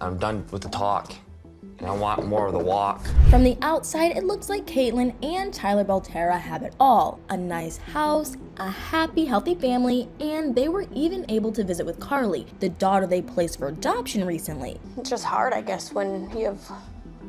I'm done with the talk, and I want more of the walk. From the outside, it looks like Catelynn and Tyler Theyre have it all. A nice house, a happy, healthy family, and they were even able to visit with Carly, the daughter they placed for adoption recently. It's just hard, I guess, when you have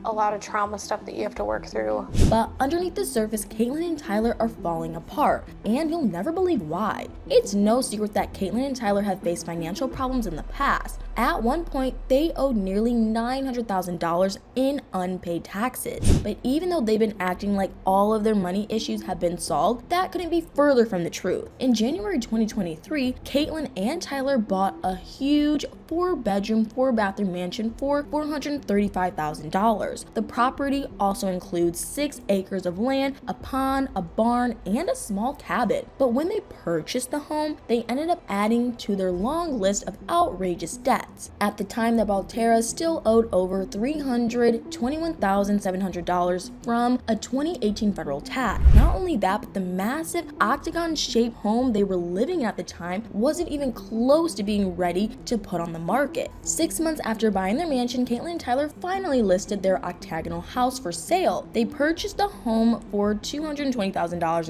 a lot of trauma stuff that you have to work through. But underneath the surface, Catelynn and Tyler are falling apart, and you'll never believe why. It's no secret that Catelynn and Tyler have faced financial problems in the past. At one point, they owed nearly $900,000 in unpaid taxes. But even though they've been acting like all of their money issues have been solved, that couldn't be further from the truth. In January 2023, Catelynn and Tyler bought a huge 4-bedroom, 4-bathroom mansion for $435,000. The property also includes 6 acres of land, a pond, a barn, and a small cabin. But when they purchased the home, they ended up adding to their long list of outrageous debts. At the time, the Theyre still owed over $321,700 from a 2018 federal tax. Not only that, but the massive octagon-shaped home they were living in at the time wasn't even close to being ready to put on the market. 6 months after buying their mansion, Catelynn and Tyler finally listed their octagonal house for sale. They purchased the home for $220,000 in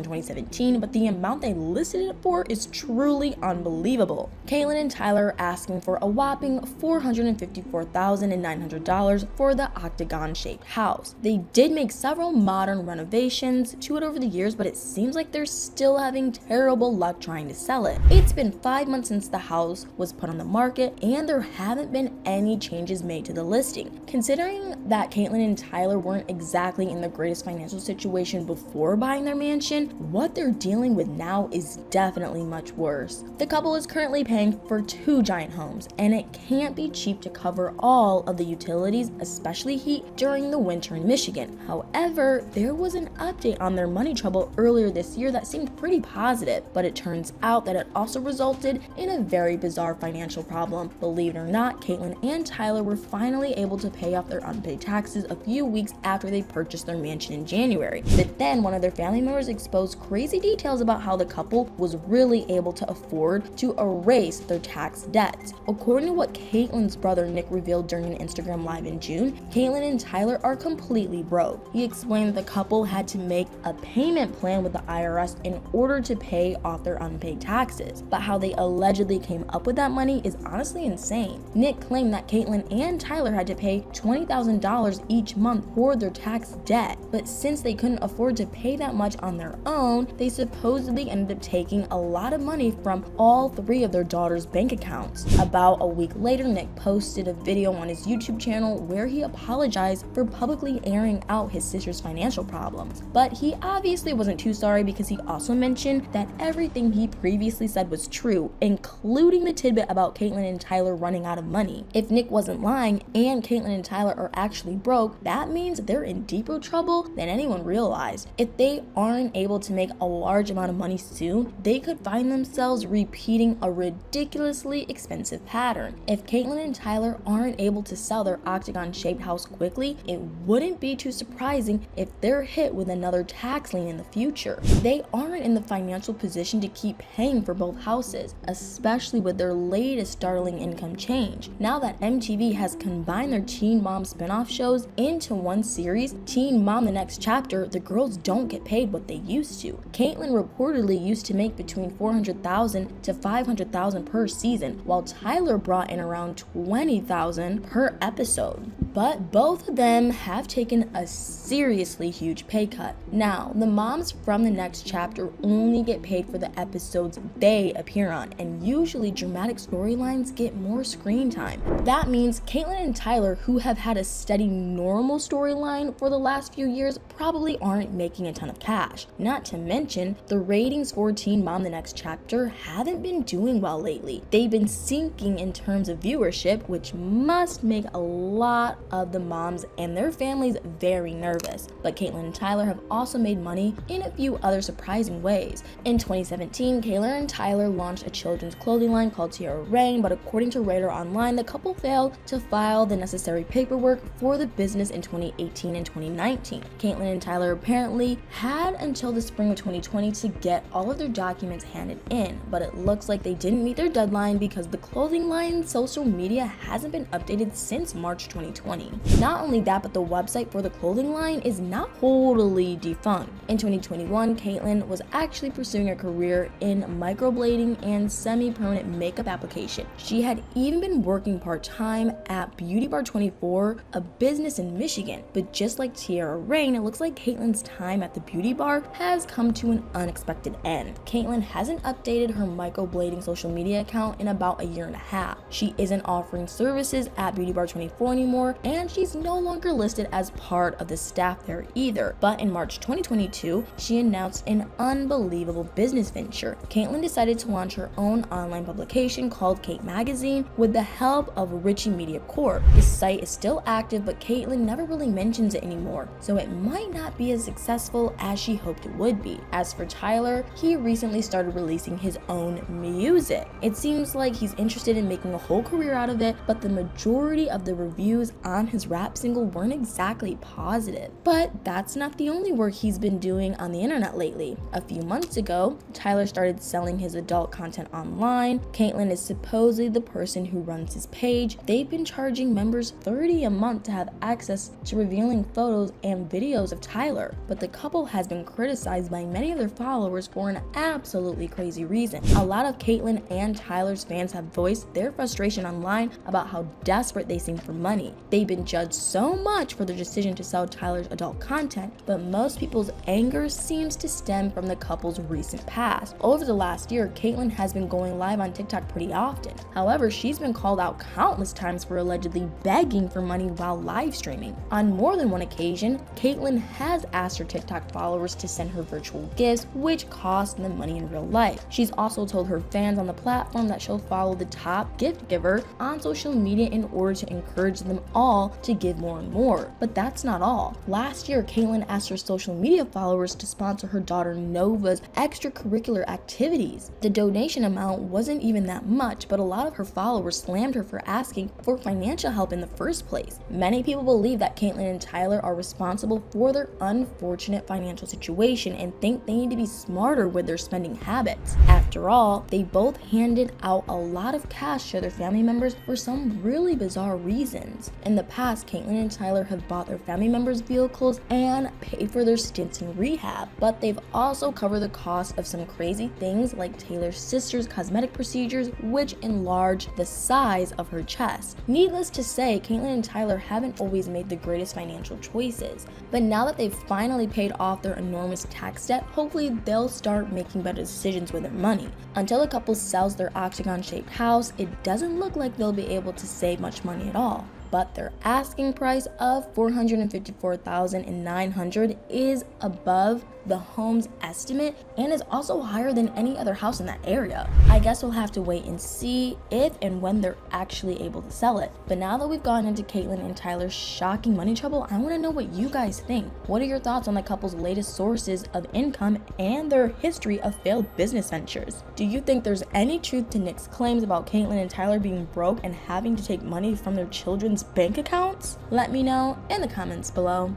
2017, but the amount they listed it for is truly unbelievable. Catelynn and Tyler are asking for a whopping $454,900 for the octagon-shaped house. They did make several modern renovations to it over the years, but it seems like they're still having terrible luck trying to sell it. It's been 5 months since the house was put on the market, and there haven't been any changes made to the listing. Considering that Catelynn and Tyler weren't exactly in the greatest financial situation before buying their mansion, what they're dealing with now is definitely much worse. The couple is currently paying for 2 giant homes, and it can't be cheap to cover all of the utilities, especially heat, during the winter in Michigan. However, there was an update on their money trouble earlier this year that seemed pretty positive, but it turns out that it also resulted in a very bizarre financial problem. Believe it or not, Catelynn and Tyler were finally able to pay off their unpaid taxes a few weeks after they purchased their mansion in January. But then one of their family members exposed crazy details about how the couple was really able to afford to erase their tax debts. According to what Catelynn's brother Nick revealed during an Instagram live in June, Catelynn and Tyler are completely broke. He explained that the couple had to make a payment plan with the IRS in order to pay off their unpaid taxes, but how they allegedly came up with that money is honestly insane. Nick claimed that Catelynn and Tyler had to pay $20,000 each month for their tax debt, but since they couldn't afford to pay that much on their own, they supposedly ended up taking a lot of money from all 3 of their daughters' bank accounts. About a week later, Nick posted a video on his YouTube channel where he apologized for publicly airing out his sister's financial problems, but he obviously wasn't too sorry because he also mentioned that everything he previously said was true, including the tidbit about Catelynn and Tyler running out of money. If Nick wasn't lying and Catelynn and Tyler are actually broke, that means they're in deeper trouble than anyone realized. If they aren't able to make a large amount of money soon, they could find themselves repeating a ridiculously expensive pattern. If Catelynn and Tyler aren't able to sell their octagon-shaped house quickly, it wouldn't be too surprising if they're hit with another tax lien in the future. They aren't in the financial position to keep paying for both houses, especially with their latest startling income change. Now that MTV has combined their Teen Mom spin-off shows into one series, Teen Mom The Next Chapter, the girls don't get paid what they used to. Catelynn reportedly used to make between $400,000 to $500,000 per season, while Tyler brought in around $20,000 per episode. But both of them have taken a seriously huge pay cut. Now, the moms from The Next Chapter only get paid for the episodes they appear on, and usually dramatic storylines get more screen time. That means Catelynn and Tyler, who have had a steady normal storyline for the last few years, probably aren't making a ton of cash. Not to mention, the ratings for Teen Mom The Next Chapter haven't been doing well lately. They've been sinking in terms of viewership, which must make a lot of the moms and their families very nervous. But Catelynn and Tyler have also made money in a few other surprising ways. In 2017, Catelynn and Tyler launched a children's clothing line called Tiara, but according to Radar Online, the couple failed to file the necessary paperwork for the business in 2018 and 2019. Catelynn and Tyler apparently had until the spring of 2020 to get all of their documents handed in, but it looks like they didn't meet their deadline because the clothing line's social media hasn't been updated since March 2020. Not only that, but the website for the clothing line is not totally defunct. In 2021, Catelynn was actually pursuing a career in microblading and semi-permanent makeup application. She had even been working part-time at Beauty Bar 24, a business in Michigan. But just like Tiara, it looks like Catelynn's time at the beauty bar has come to an unexpected end. Catelynn hasn't updated her microblading social media account in about a year and a half. She isn't offering services at Beauty Bar 24 anymore, and she's no longer listed as part of the staff there either. But in March 2022, she announced an unbelievable business venture. Catelynn decided to launch her own online publication called Kate Magazine with the help of Richie Media Corp. The site is still active, but Catelynn never really mentions it anymore, so it might not be as successful as she hoped it would be. As for Tyler, he recently started releasing his own music. It seems like he's interested in making a whole career out of it, but the majority of the reviews on his rap single weren't exactly positive. But that's not the only work he's been doing on the internet lately. A few months ago, Tyler started selling his adult content online. Catelynn is supposedly the person who runs his page. They've been charging members $30 a month to have access to revealing photos and videos of Tyler, but the couple has been criticized by many of their followers for an absolutely crazy reason. A lot of Catelynn and Tyler's fans have voiced their frustration online about how desperate they seem for money. They've been judged so much for their decision to sell Tyler's adult content, but most people's anger seems to stem from the couple's recent past. Over the last year, Catelynn has been going live on TikTok pretty often. However, she's been called out countless times for allegedly begging for money while live streaming. On more than one occasion, Catelynn has asked her TikTok followers to send her virtual gifts, which cost them money in real life. She's also told her fans on the platform that she'll follow the top gift giver on social media in order to encourage them all to give more and more. But that's not all. Last year, Catelynn asked her social media followers to sponsor her daughter Nova's extracurricular activities. The donation amount wasn't even that much, but a lot of her followers slammed her for asking for financial help in the first place. Many people believe that Catelynn and Tyler are responsible for their unfortunate financial situation and think they need to be smarter with their spending habits. After all, they both handed out a lot of cash to their family members for some really bizarre reasons. In the past, Catelynn and Tyler have bought their family members' vehicles and paid for their stints in rehab, but they've also covered the cost of some crazy things like Taylor's sister's cosmetic procedures, which enlarged the size of her chest. Needless to say, Catelynn and Tyler haven't always made the greatest financial choices, but now that they've finally paid off their enormous tax debt, hopefully they'll start making better decisions with their money. Until the couple sells their octagon-shaped house, it doesn't look like they'll be able to save much money at all. But their asking price of $454,900 is above the home's estimate and is also higher than any other house in that area. I guess we'll have to wait and see if and when they're actually able to sell it. But now that we've gotten into Catelynn and Tyler's shocking money trouble, I want to know what you guys think. What are your thoughts on the couple's latest sources of income and their history of failed business ventures? Do you think there's any truth to Nick's claims about Catelynn and Tyler being broke and having to take money from their children's bank accounts? Let me know in the comments below.